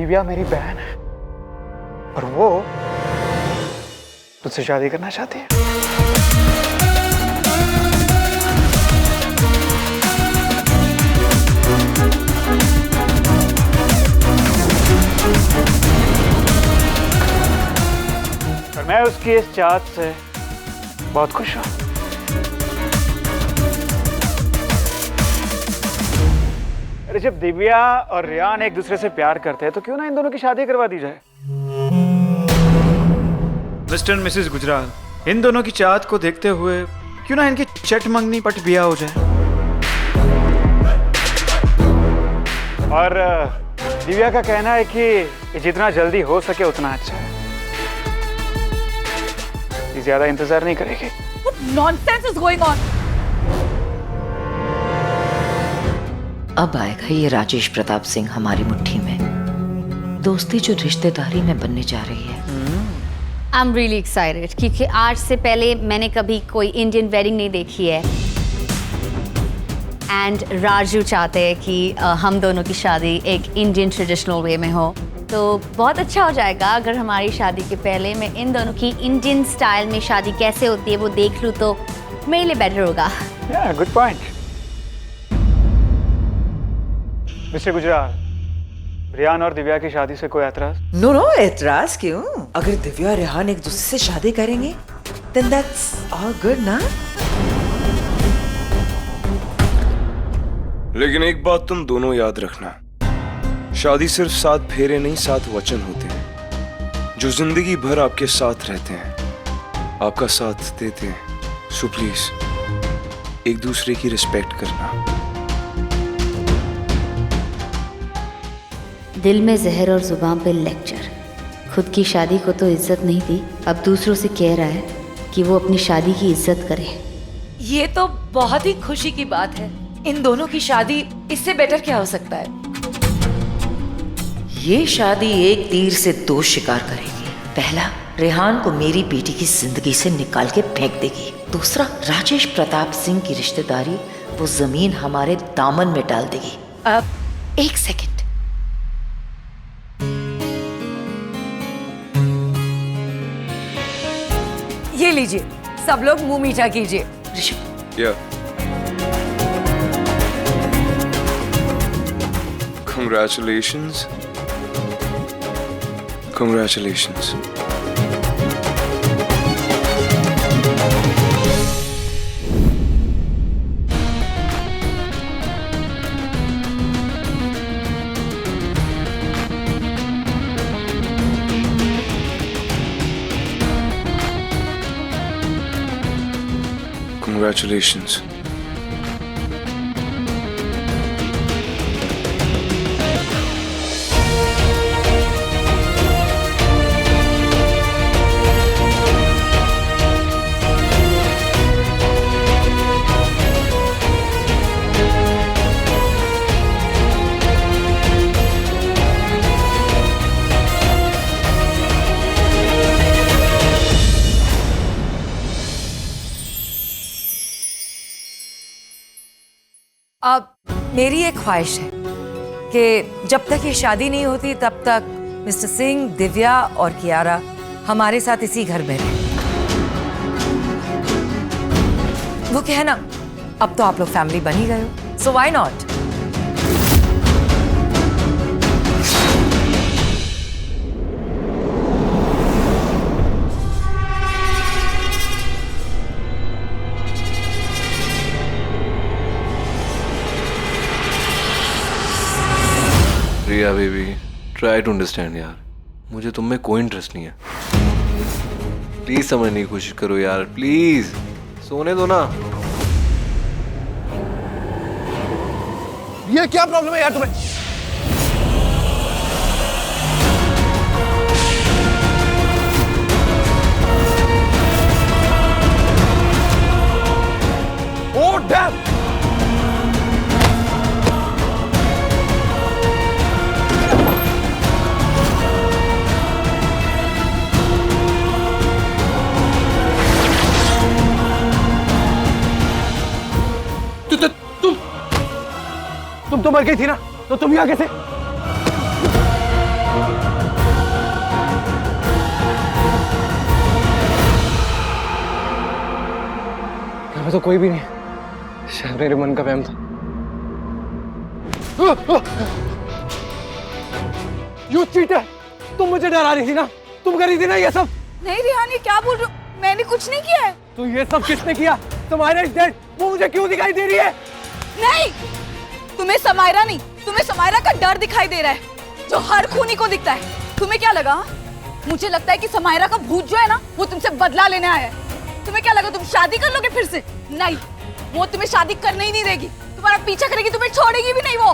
दिव्या मेरी बहन है और वो तुझसे शादी करना चाहती है। और मैं उसकी इस चाहत से बहुत खुश हूं। अरे जब दिव्या और रियान एक दूसरे से प्यार करते हैं तो क्यों ना इन दोनों की शादी करवा दी जाए। मिस्टर एंड मिसेस गुजराल, इन दोनों की चाहत को देखते हुए क्यों ना इनकी चट मंगनी पट बिया हो जाए। और दिव्या का कहना है कि ये जितना जल्दी हो सके उतना अच्छा है। ये ज्यादा इंतजार नहीं करेगी। What nonsense is going on? अब आएगा ये राजेश प्रताप सिंह हमारी मुट्ठी में। दोस्ती जो रिश्तेदारी में बनने जा रही है। I'm really excited क्योंकि आज से पहले मैंने कभी कोई इंडियन वेडिंग नहीं देखी है। एंड राजू चाहते हैं कि हम दोनों की शादी एक इंडियन ट्रेडिशनल वे में हो, तो बहुत अच्छा हो जाएगा अगर हमारी शादी के पहले मैं इन दोनों की इंडियन स्टाइल में शादी कैसे होती है वो देख लूँ तो मेरे लिए बेटर होगा। Good point. Mister Gujral, Riyan और दिव्या की शादी से कोई ऐतराज? नो नो, ऐतराज क्यों? अगर दिव्या और रेहान एक दूसरे से शादी करेंगे then that's all good ना? लेकिन एक बात तुम दोनों याद रखना, शादी सिर्फ 7 फेरे नहीं 7 वचन होते हैं जो जिंदगी भर आपके साथ रहते हैं, आपका साथ देते हैं। सो प्लीज एक दूसरे की रिस्पेक्ट करना। दिल में जहर और जुबान पे लेक्चर। खुद की शादी को तो इज्जत नहीं दी, अब दूसरों से कह रहा है कि वो अपनी शादी की इज्जत करे। ये तो बहुत ही खुशी की बात है। इन दोनों की शादी इससे बेटर क्या हो सकता है? ये शादी एक तीर से 2 शिकार करेगी। पहला, रेहान को मेरी बेटी की जिंदगी से निकाल के फेंक देगी। दूसरा, राजेश प्रताप सिंह की रिश्तेदारी वो जमीन हमारे दामन में डाल देगी। अब एक सेकंड, ये लीजिए, सब लोग मुंह मीठा कीजिए। Congratulations. Congratulations. Congratulations. अब मेरी एक ख्वाहिश है कि जब तक ये शादी नहीं होती तब तक मिस्टर सिंह, दिव्या और कियारा हमारे साथ इसी घर में रहें। वो कहना, अब तो आप लोग फैमिली बन ही गए हो, so why not? Riya baby, try to understand यार, मुझे तुम में कोई इंटरेस्ट नहीं है। प्लीज समझने की कोशिश करो यार, प्लीज सोने दो ना। ये क्या प्रॉब्लम है यार तुम्हें? Oh damn! तुम तो मर गई थी ना, तो तुम यहाँ कैसे? में तो कोई भी नहीं, शायद मेरे मन का वहम था। यू चीटर, तुम मुझे डरा रही थी ना, तुम कर रही थी ना ये सब। नहीं रिहान, ये क्या बोल रहे हो? मैंने कुछ नहीं किया है। तो ये सब किसने किया? तुम्हारा डेड वो मुझे क्यों दिखाई दे रही है? नहीं, तुम्हें समायरा नहीं, तुम्हें समायरा का डर दिखाई दे रहा है जो हर खूनी को दिखता है। तुम्हें क्या लगा? मुझे लगता है कि समायरा का भूत जो है ना वो तुमसे बदला लेने आया है। तुम्हें क्या लगा तुम शादी कर लोगे फिर से? नहीं, वो तुम्हें शादी करने ही नहीं देगी, तुम्हारा पीछा करेगी, तुम्हें छोड़ेगी भी नहीं वो।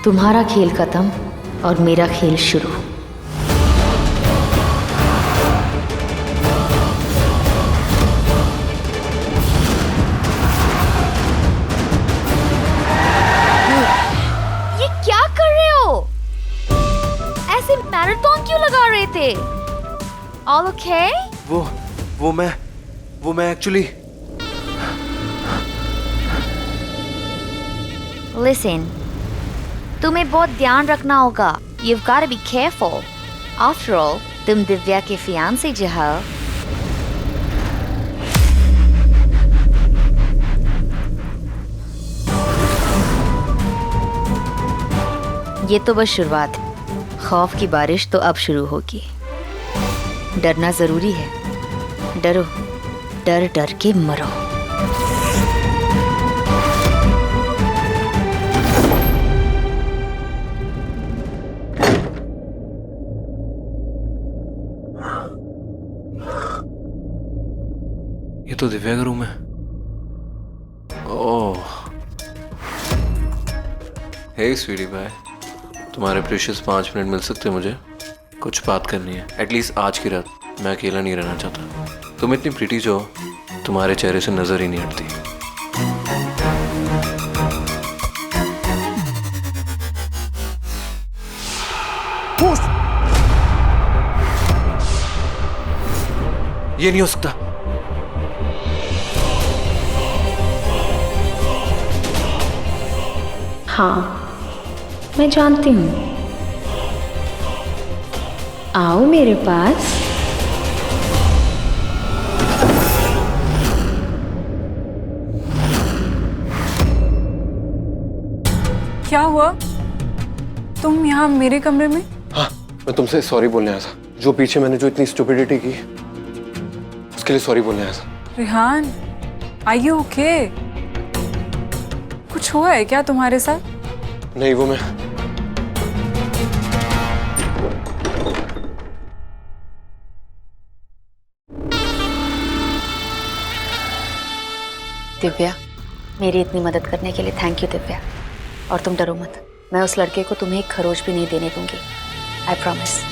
तुम्हारा खेल खत्म और मेरा खेल शुरू। ये क्या कर रहे हो? ऐसे मैराथन क्यों लगा रहे थे? All okay? वो मैं एक्चुअली Listen, तुम्हें बहुत ध्यान रखना होगा। You've got to be careful. After all, तुम दिव्या के फियांसे जो हो। ये तो बस शुरुआत है। खौफ की बारिश तो अब शुरू होगी। डरना जरूरी है। डरो, डर डर के मरो। ये तो दिव्या का रूम है। ओह, हे स्वीटी बाय, तुम्हारे प्रीशियस 5 मिनट मिल सकते हैं मुझे? कुछ बात करनी है, एटलीस्ट आज की रात। मैं अकेला नहीं रहना चाहता। तुम इतनी प्रीटी जो हो, तुम्हारे चेहरे से नजर ही नहीं हटती। ये नहीं हो सकता। हाँ, मैं जानती हूँ। आओ मेरे पास। क्या हुआ? तुम यहाँ मेरे कमरे में? हाँ, मैं तुमसे सॉरी बोलने आया था। जो पीछे मैंने जो इतनी स्टुपिडिटी की, उसके लिए सॉरी बोलने आया था। Rihan, are you okay? कुछ हुआ है क्या तुम्हारे साथ? नहीं, वो मैं दिव्या, मेरी इतनी मदद करने के लिए थैंक यू दिव्या। और तुम डरो मत, मैं उस लड़के को तुम्हें एक खरोच भी नहीं देने दूंगी। I promise.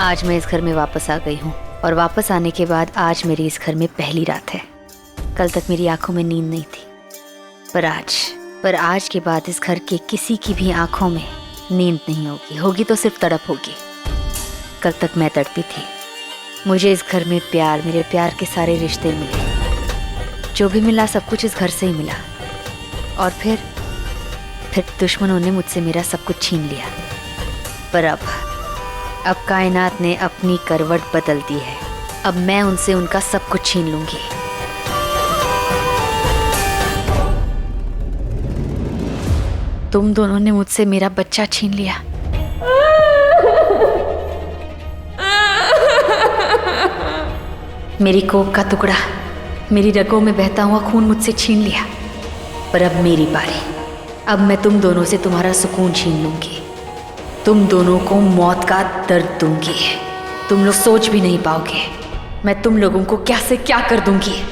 आज मैं इस घर में वापस आ गई हूँ और वापस आने के बाद आज मेरी इस घर में पहली रात है। कल तक मेरी आंखों में नींद नहीं थी। पर आज के बाद इस घर के किसी की भी आंखों में नींद नहीं होगी, होगी तो सिर्फ तड़प होगी। कल तक मैं तड़पी थी, मुझे इस घर में प्यार, मेरे प्यार के सारे रिश्ते मिले, जो भी मिला सब कुछ इस घर से ही मिला। और फिर दुश्मनों ने मुझसे मेरा सब कुछ छीन लिया। पर अब कायनात ने अपनी करवट बदल दी है। अब मैं उनसे उनका सब कुछ छीन लूंगी। तुम दोनों ने मुझसे मेरा बच्चा छीन लिया। मेरी कोख का टुकड़ा, मेरी रगों में बहता हुआ खून मुझसे छीन लिया। पर अब मेरी बारी। अब मैं तुम दोनों से तुम्हारा सुकून छीन लूंगी। तुम दोनों को मौत का दर्द दूंगी। तुम लोग सोच भी नहीं पाओगे मैं तुम लोगों को क्या से क्या कर दूंगी।